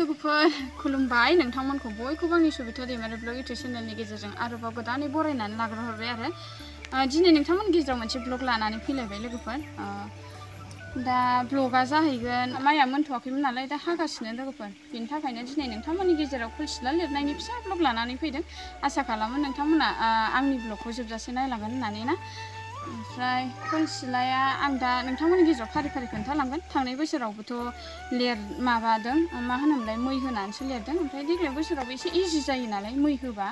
लोगोफोर खुलुमबाय नोंथांमोनखौ बयखौबो आंनि सुबिदा दैमारि ब्लग इउटिउब चेनेलनि गेजेरजों आरोबाव गोदानै बरायनानै लाग्रोहरबाय आरो दिनै नोंथांमोननि गेजेराव मोनसे ब्लग लानानै फैलायबाय लोगोफोर दा ब्लगा जाहैगोन माइया मोनथ'वाखैमोन नालाय दा हागासिनो लोगोफोर बेनि थाखायनो दिनै नोंथांमोननि गेजेराव खल सिला लिरनायनि फिसा ब्लग लानानै फैदों आसा खालामो नोंथांमोना आंनि ब्लगखौ जोबजासे नायलांगोन होननानै ना ओमफ्राय खल सिलाया आं दा नोंथांमोननि गेजेराव फारि फारि खोन्थालांगोन थांनाय बोसोरावबोथ' माबादों मा होनोमोनलाय मै होनानैसो लिरदों ओमफ्राय देग्लाय बोसोरावबो एसे इजि जायो नालाय मै होबा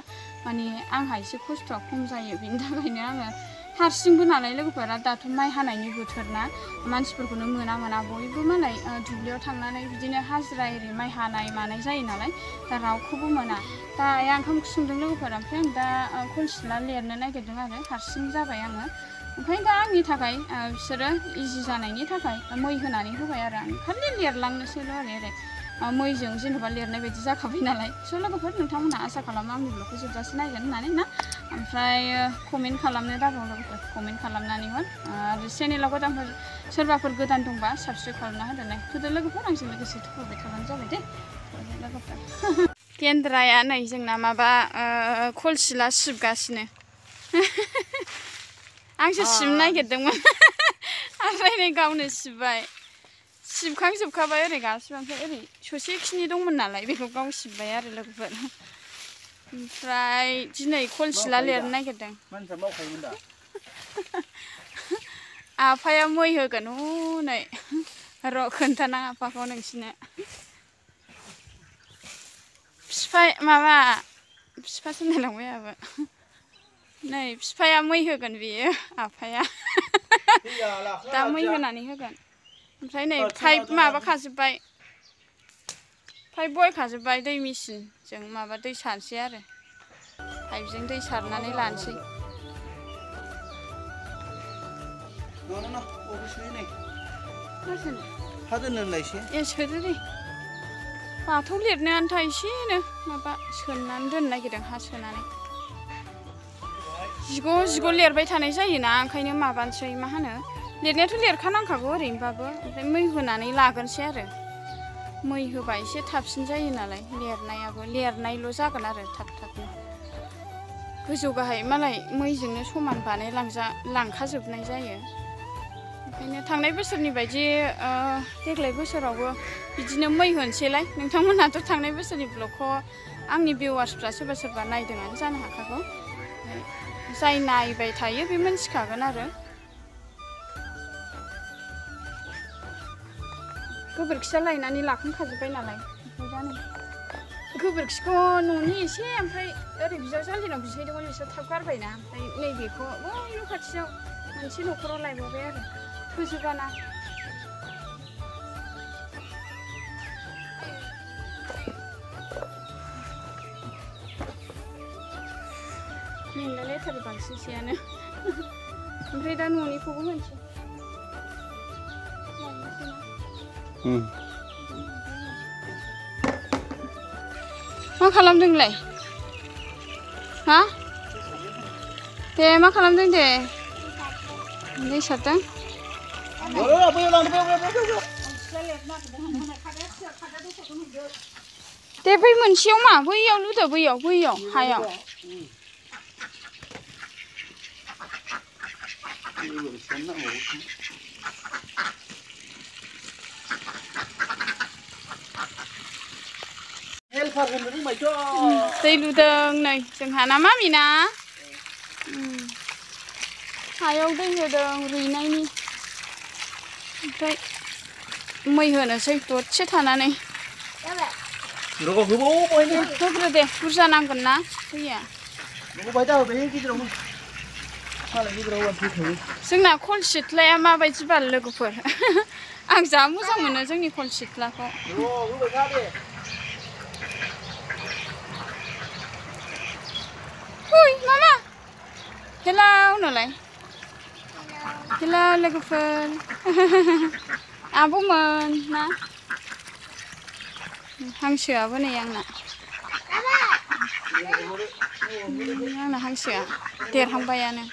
माने आंहा एसे खस्थ'आ खम जायो बेनि थाखायनो आङो हारसिंबो नालाय लोगोफोरा दाथ' माइ हानायनि बोथोर ना मानसिफोरखौनो मोना बयबो मालाय दुब्लियाव थांनानै बिदिनो हाजिरा एरि माइ हानाय मानाय जायो नालाय दा रावखौबो मोना दा आइया ओंखाम ओंख्रि संदों लोगोफोर ओमफ्राय आं दा खल सिला लिरनो नागिरदों आरो हारसिं जाबाय आङो ओमफ्राय दा आंनि थाखाय बिसोरो इजि जानायनि थाखाय मै होनानै होबाय आरो आं खालि लिरलांनोसैल' आरो ओरै मैजों जेनेबा लिरनाय बायदि जाखाबाय नालाय स' लोगोफोर नोंथांमोनहा आसा खालामो आंनि ब्लगखौ जोबजासे नायगोन होननानै ना ओमफ्राय कमेन्ट खालामनो दाबाव लोगोफोर कमेन्ट खालामनानै हर आरो चेनेलाव गोदानफोर सोरबाफोर गोदान दंबा साबसक्राइब खालामना होदो लोगोफोर आंजों लोगोसे थुफाबाय थाबानो जाबाय दे लोगोफोर केन्द्राया नै जोंना माबा खल सिला सिबगासिनो आंसो सिबनो नागिरदोंमोन ओमफ्राय नै गावनो सिबबाय सिबखांजोबखाबाय ओरै गासिबो ओमफ्राय ओरै ससेखिनि दंमोन नालाय बेखौ गाव सिबबाय आरो लोगोफोर ओमफ्राय दिनै खल सिला लिरनो नागिरदों आफाया मै होगोन हनै र' खोन्थानां आफाखौ नोंसिनो बिफासो होनलायलांबाय आंहाबो नै बिफाया मै होगोन बेयो आफाया दा मै होनानै होगोन ओमफ्राय नै पाइप माबाखाजोब्बाय पाइप बहायखाजोब्बाय दै मेचिनजों माबा दै सारसै आरो पाइपजों दै सारनानै लानोसै ए सोदो दे बाथौ लिरनो आन्था एसेनो माबा सोनानै दोननो नागिरदों हा सोनानै जिग' लिरबाय थानाय जायोना ओंखायनो माबानोसै मा होनो लिरनायाथ' लिरखानांखागौ ओरैनोबाबो ओमफ्राय मै होनानै लागोनसै आरो मै होबा एसे थाबसिन जायो नालाय लिरनायाबो लिरनायल' जागोन आरो थाबनो गोजौ गाहाय मालाय मैजोंनो समान लांखाजोबनाय जायो ओंखायनो थांनाय बोसोरनि बायदि देग्लाय बोसोरावबो बिदिनो मै होनोसैलाय नोंथांमोनहाथ' थांनाय बोसोरनि ब्लगखौ आंनि भिउवार्सफ्रा सोरबा नायदोंआनो जानो हाखागौ जाय नायबाय थायो बे मिन्थिखागोन आरो गोबोरखिया लायनानै लाखांखाजोब्बाय नालाय ओमफ्राय दा नै गोबोरखिखौ न'नि एसे ओमफ्राय ओरै बिजावजालिनाव बिहैदोंमोन बिसोर थाब गारबायना ओमफ्राय नैबेखौ बै न' खाथियाव मोनसे न'खराव लायबावबाय आरो थोजोबाना मेंलायलायथारो बांसिनसैयानो ओमफ्राय दा न'निखौबो होनसै मा खालामदोंलाय हा दे मा खालामदों दे दै सारदों दे बै मोनसेयाव मा बैयाव लुदो बैयाव हायाव दै लुदों नै जोंहाना मामिना हायाव दै होदों रुइनायनि ओमफ्राय मै होनोसै दसे थानानै होग्रो दे बुरजा नांगोन ना दैया जोंना खल सिथ्लाया माबायदि बाल लोगोफोर आं जा मोजां मोनो जोंनि खल सिथ्लाखौ मामा हेलौ नोलाय हेलौ लोगोफोर आब'मोन ना हांसोआबो नै आंना हांसोआ देरहांबायानो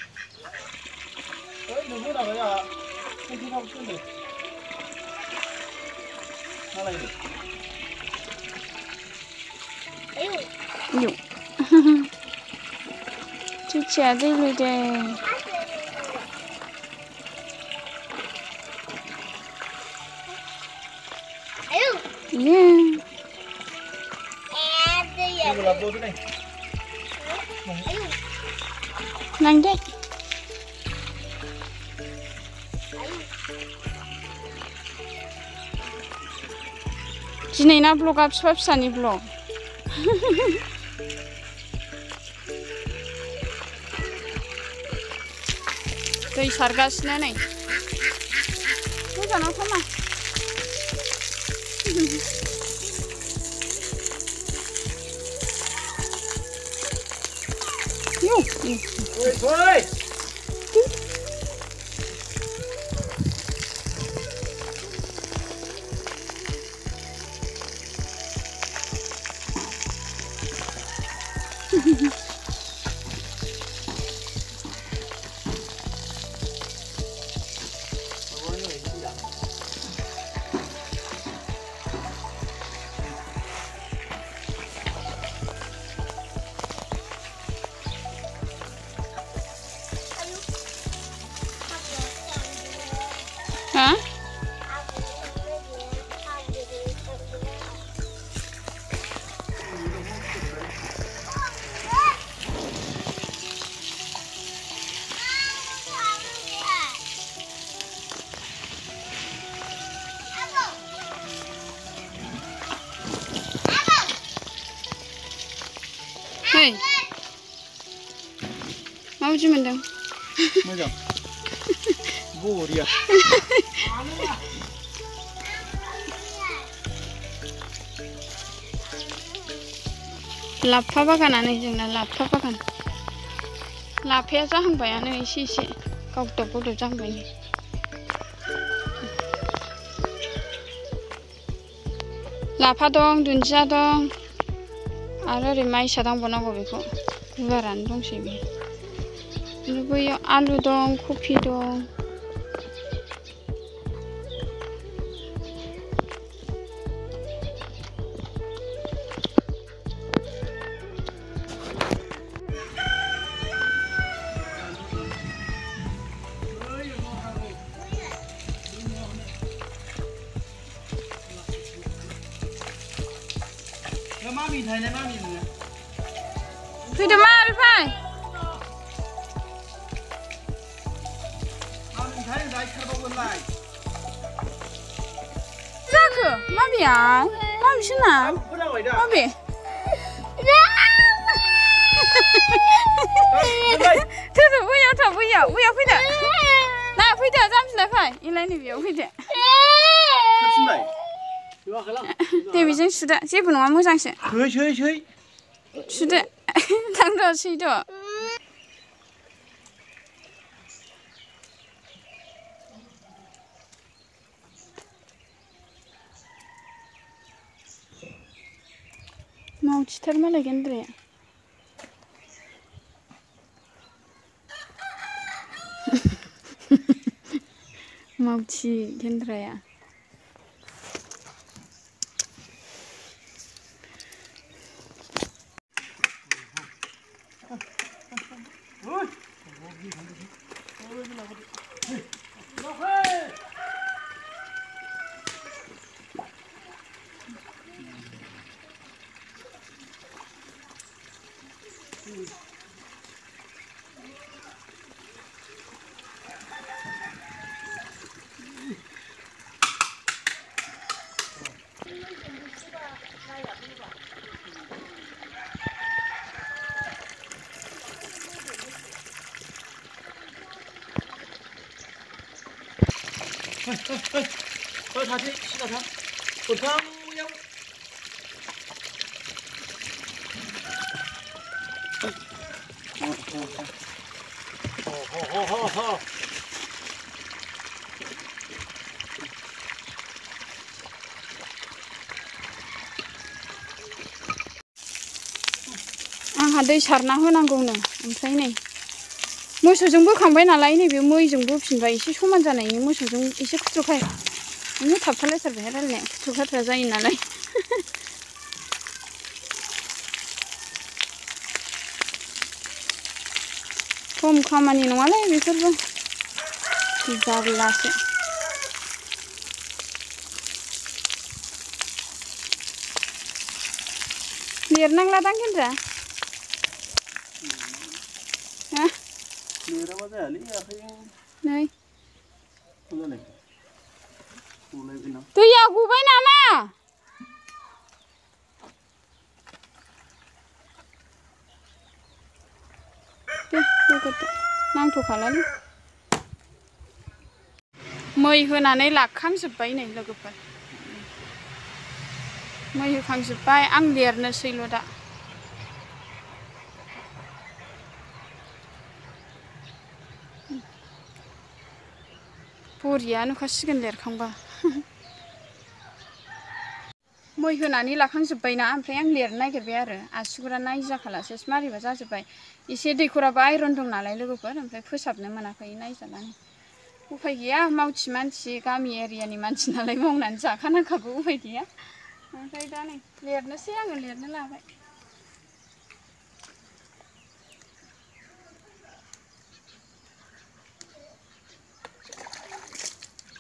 Ayo. Cici dulu deh. Ayo. Iya. Ini berapa tu ni? Nang dek. Diनै na vlogआ फिसा फिसानि vlog. दै सारगासिनो नै. गोजानाव थामा. Yo. Oi. Hah? Hei. Mabuji moन्दों? Moजां. Boriया. लाफा बागानानो जोंना लाफा बागान. लाफाया जाहांबायानो एसे एसे गावदब गावदब जाहांबाय. लाफा दं, दुन्दिया दं. आरो ओरै माइसा दांबावनांगौ बेखौ. गुवारानो दंसै बे. बैयाव आलु दं, कफि दं. Mami thầy mami nữa. Fैदो मा फै. Mami thầy lại खारबावगोन लाय. जाखो माबिया? माबिसोना? माबि? थोदो बैयाव था बैयाव फैदो. ना फैदो जामफिनलाय फै. इलाय नैबेयाव फैदो. खारफिनबाय. दे बेजों सुदो जेबो नङा मोजांसो. सै. सुदो. थांद' सैद'. मावथिथार मालाय गेन्द्राया. मावथि गेन्द्राया. 다시 시작하. 보통요. 허허허허. आंहा दै सारना होनांगौनो ओमफ्राय नै मोसौजों बोखांबाय नालाय नैबे मैजों बोफिनबाय एसे समान जानायनि मोसौजों एसे खुथ्रुखाय आंनो थाबथालायथारबाय रायलायनाया खुथ्रु खाथ्रा जायो नालाय खम खामानि नङालै बेफोरबो जारलासो लिरनांलादां केन्द्रा हा लिराबा जायालै आखाइजों नै गलायबायना दैया गबाय नामा दे होगोरदो नांथ'खालालै मै होनानै लाखांजोब्बाय नै लोगोफोर मै होखांजोब्बाय आं लिरनोसैल' दा बरिया नुखासिगोन लिरखांबा मै होनानै लाखांजोब्बायना ओमफ्राय आं लिरनो नागिरबाय आरो आसुगुरा नायजाखालासो मारैबा जाजोब्बाय एसे दैखराबो आइरन दं नालाय लोगोफोर ओमफ्राय फोसाबनो मोनाखै नायजानानै उफाय गैया मावथि मानसि गामि एरियानि मानसि नालाय मावनानै जाखानांखागौ उफाय गैया ओमफ्राय दा नै लिरनोसै आङो लिरनो लाबाय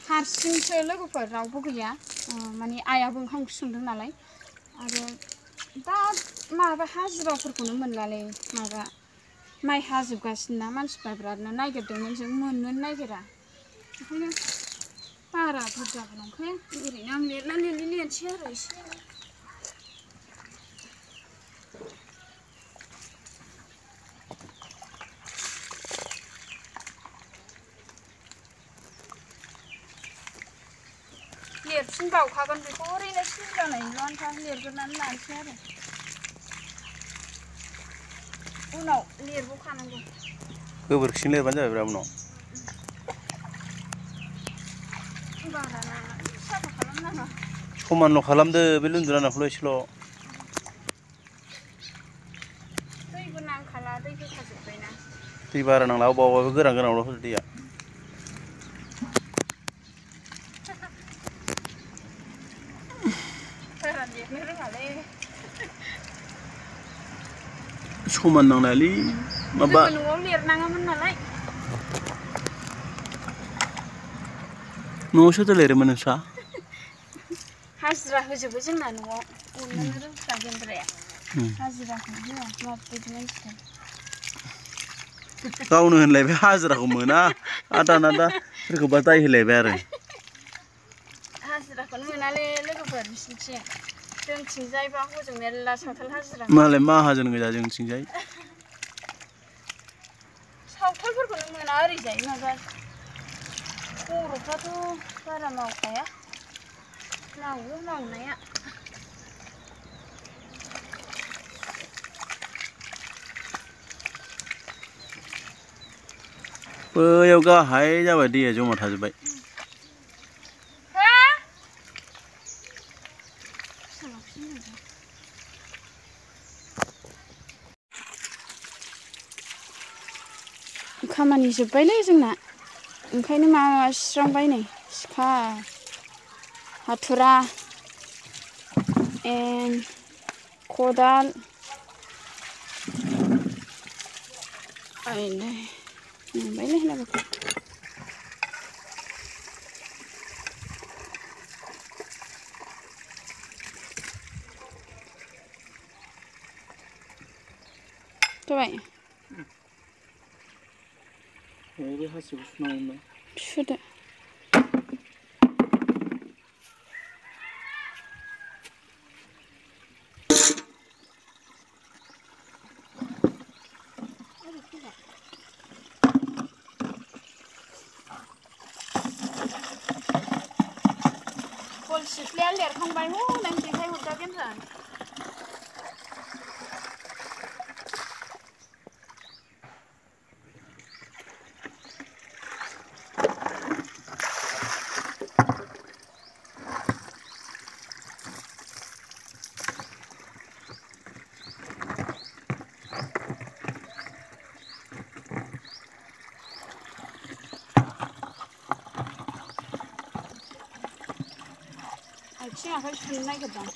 हारसिंसो लोगोफोर रावबो गैया माने आइयाबो ओंखाम ओंख्रि संदों नालाय आरो दा माबा हाजिराफोरखौनो मोनलालै माबा माइ हाजोबगासिनो ना मानसिफ्रा बिरादनो नागिरदोंमोन जों मोननोनो नागिरा ओंखायनो बारा बुरजाबो नंखाया ओरैनो आं लिरनानै लिरनोसै आरो एसे लिरफिनबावखागोन बेखौ ओरैनो सिजानायल' आन्था लिरग्रोनानै लानोसै आरो उनाव लिरबावखानांगौ गोबोरखिजों लिरबानो जाबाय ब्रा उनाव बारा साफा खालामनाङा समानल' खालामदो बे लुन्दुरानाखौल' एसेल' दैबो नांखाला दै होखाजोब्बायना दै बारा नांला अबा अबाबो गोरान गोरानल' होदो दैया बारा लिरनो रोङालै समान नांनायलै माबा जोङो न'आव लिरनाङामोन नालाय न'आव सोरथो लिरोमोन नोंस्रा हाजिरा होजोबो जोंना न'आव अननोनो रोंखाया गेन्द्राया हाजिराखौनो होआ माबायदि मानसिथाय गावनो होनलायबाय हाजिराखौ मोना आदा नादा सोरखौबा दाय होलायबाय आरो हाजिराखौनो मोनालै लोगोफोर बिसिनिथिं जोंथिंजायबा हजों मेरला सावथाल हाजिरा मालाय माहाजोन गोजा जोंथिंजाय सावथालफोरखौनो मोना ओरैजाय माबा बर'फ्राथ' बारा मावखाया मावो मावनाया बैयाव गाहाय जाबाय दैया जमा थाजोब्बाय खामानि जोब्बायलै जोंना ओंखायनो माबा सुस्रांबाय नै सिखा हाथुरा खदाल आइलै मोनबायलै लोगोफोर जाबाय बे हासिबखौ सुनांगौमोन ना सुदो बल सिफ्लेया लिरखांबाय हनै देखाय हरजागोन जों आथिं आखाइ सुनो नागिरदां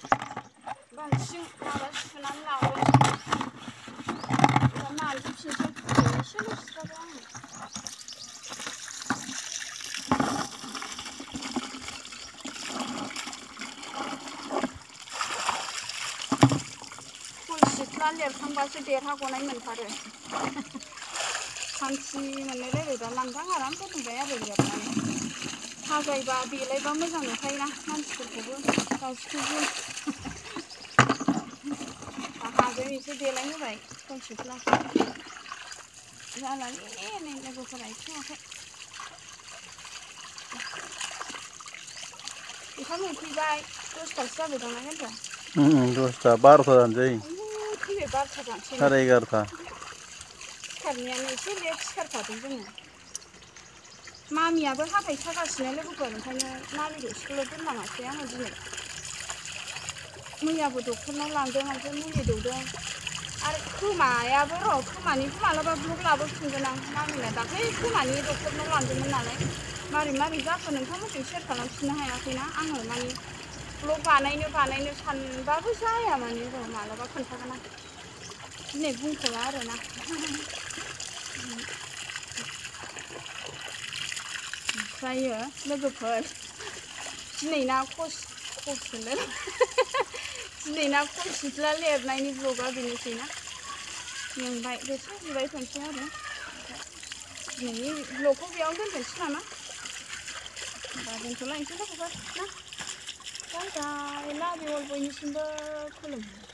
बांसिन माबा सुनानै लाग्रोनोसै दा मानजिफिनसै एसेल' सुस्राबाय आङो फुल सिथ्ला लिरखांबासो देरहाग'नाय मोनथारो सान्थि मोनलायलायबाय दा लांदां आराम दोनबाय आरो लिरनानै साजायबा देलायबा मोजां नुखायोना मानसिफोरखौबो गासिखौबो हाजों एसे देलायहोबाय फुल सिथ्लाखौ जालालै नै लोगोफोरा आथिं आखाइ ओंखाम उखैबाय 10थासो जाबाय दां ना गेन्द्रा 10ता 12ता जानोसै फैबाय 12ता जानोसै 11:30 सिखारनायानो एसे लेट सिखारखादों जोङो मामियाबो हाथाय सागासिनो लोगोफोर ओंखायनो मामिखौ स्कुलाव दोनलाङासै आङो दिनै मैयाबो डक्टरनाव लांदों ओमफ्राय मुलि दौदों आरो खोमायाबो खोमानिबो मालाबा ब्लक लाबोफिनगोन आं मामिना दाख्लै खोमानि डक्टरनाव लांदोंमोन नालाय मारै जाखो नोंथांमोनजों शेयार खालामफिननो हायाखैना आङो माने ब्लग बानायनो सानबाबो जाया माने र' मालाबा खोन्थागोन आं दिनै बुंथ'ला आरोना ओमफ्रायो लोगोफोर दिनैना दिनैना फुल सिथ्ला लिरनायनि ब्लगआ बेनोसैना मेंबाय दसे जिराय थोनसै आरो दिनैनि ब्लगखौ बेयावनो दोनथ'नोसै नामा होमबा दोनथ'लायनोसै लोगोफोर ना बाय बाय लाभ इउ अल बयनिसिमबो खुलुमबाय